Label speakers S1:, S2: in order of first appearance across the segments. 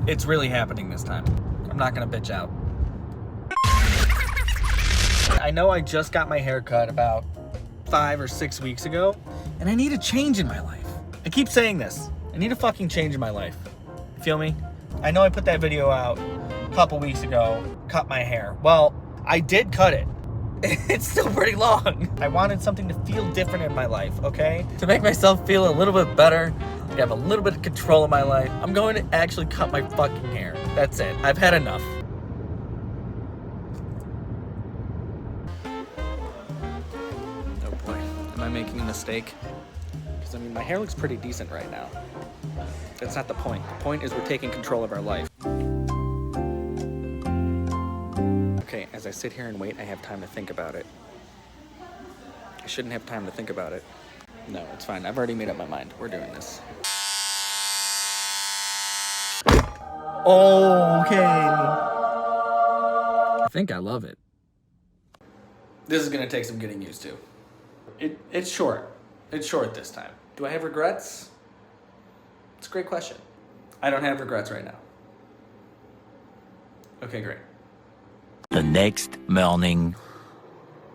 S1: It's really happening this time. I'm not gonna bitch out. I know I just got my hair cut about 5 or 6 weeks ago, and I need a change in my life. I keep saying this. I need a fucking change in my life. You feel me? I know I put that video out a couple weeks ago, cut my hair. Well, I did cut it. It's still pretty long. I wanted something to feel different in my life, okay? To make myself feel a little bit better, to have a little bit of control of my life, I'm going to actually cut my fucking hair. That's it. I've had enough. Oh boy, am I making a mistake? Because I mean, my hair looks pretty decent right now. That's not the point. The point is we're taking control of our life. Okay, as I sit here and wait, I have time to think about it. I shouldn't have time to think about it. No, it's fine. I've already made up my mind. We're doing this. Okay. I think I love it. This is gonna take some getting used to. It's short. It's short this time. Do I have regrets? It's a great question. I don't have regrets right now. Okay, great.
S2: The next morning.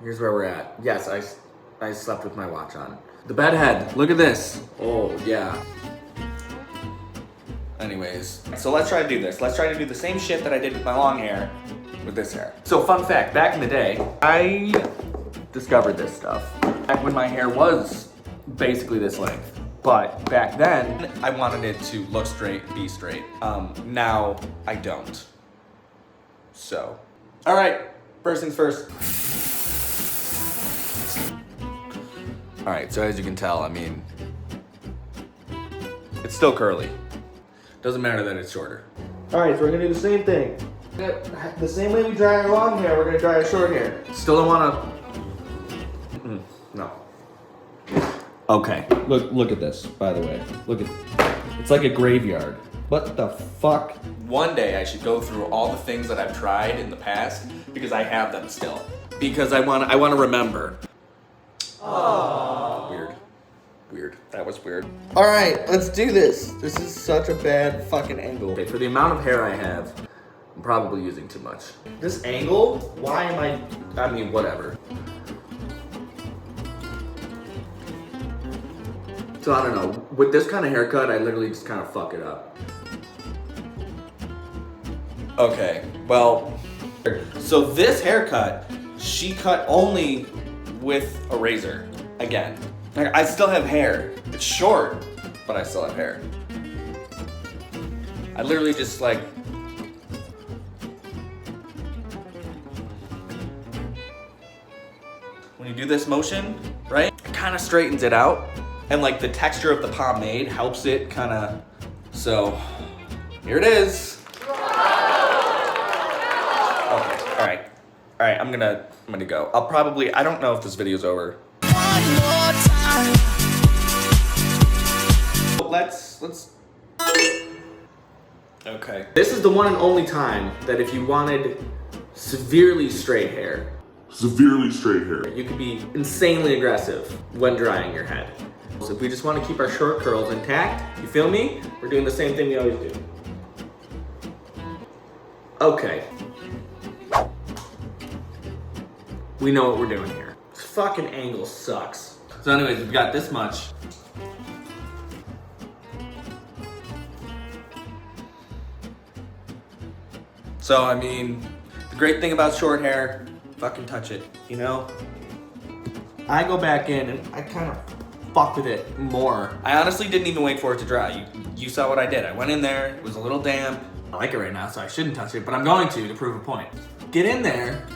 S1: Here's where we're at. Yes, I slept with my watch on. The bed head, look at this. Oh, yeah. Anyways, so let's try to do this. Let's try to do the same shit that I did with my long hair with this hair. So fun fact, back in the day, I discovered this stuff back when my hair was basically this length. But back then, I wanted it to look straight, be straight. Now I don't. So. All right, first things first. All right, so as you can tell, I mean, it's still curly. Doesn't matter that it's shorter. All right, so we're gonna do the same thing. The same way we dry our long hair, we're gonna dry our short hair. Still don't wanna, no. Okay, look at this, by the way. Look at, it's like a graveyard. What the fuck? One day I should go through all the things that I've tried in the past because I have them still. Because I want to remember. Aww. Weird. That was weird. All right, let's do this. This is such a bad fucking angle. Okay, for the amount of hair I have, I'm probably using too much. This angle, why am I mean, whatever. So I don't know, with this kind of haircut, I literally just kind of fuck it up. Okay, well, so this haircut, she cut only with a razor, again. Like, I still have hair. It's short, but I still have hair. I literally just like, when you do this motion, right, it kind of straightens it out. And like the texture of the pomade helps it kind of, so here it is. Okay, all right, I'm gonna go. I don't know if this video's over. One more time. Let's. Okay. This is the one and only time that if you wanted severely straight hair, you could be insanely aggressive when drying your head. So if we just want to keep our short curls intact, you feel me? We're doing the same thing we always do. Okay. We know what we're doing here. This fucking angle sucks. So anyways, we've got this much. So I mean, the great thing about short hair, fucking touch it, you know? I go back in and I kind of fuck with it more. I honestly didn't even wait for it to dry. You saw what I did. I went in there, it was a little damp. I like it right now, so I shouldn't touch it, but I'm going to prove a point. Get in there.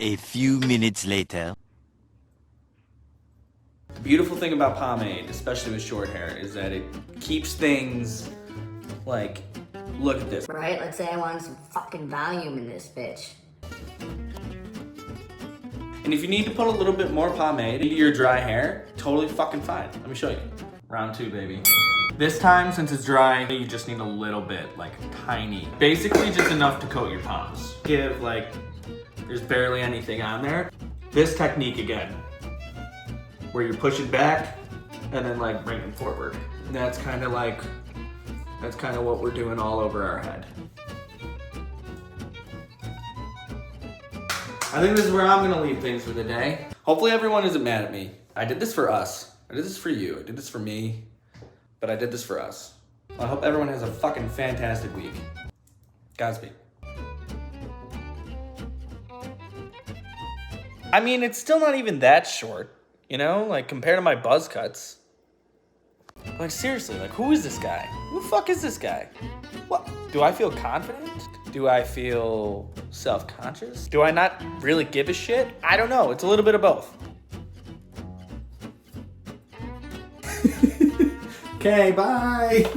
S2: A few minutes later.
S1: The beautiful thing about pomade, especially with short hair, is that it keeps things like, look at this.
S3: Right, let's say I want some fucking volume in this bitch.
S1: And if you need to put a little bit more pomade into your dry hair, totally fucking fine. Let me show you. Round 2, baby. This time, since it's dry, you just need a little bit, like tiny. Basically just enough to coat your palms. Give like, there's barely anything on there. This technique again, where you push it back and then like bring them forward. And that's kind of what we're doing all over our head. I think this is where I'm gonna leave things for the day. Hopefully everyone isn't mad at me. I did this for us. I did this for you. I did this for me. But I did this for us. I hope everyone has a fucking fantastic week. Godspeed. I mean, it's still not even that short, you know? Like, compared to my buzz cuts. Like, seriously, like, who is this guy? Who the fuck is this guy? What? Do I feel confident? Do I feel self-conscious? Do I not really give a shit? I don't know. It's a little bit of both. Okay, bye.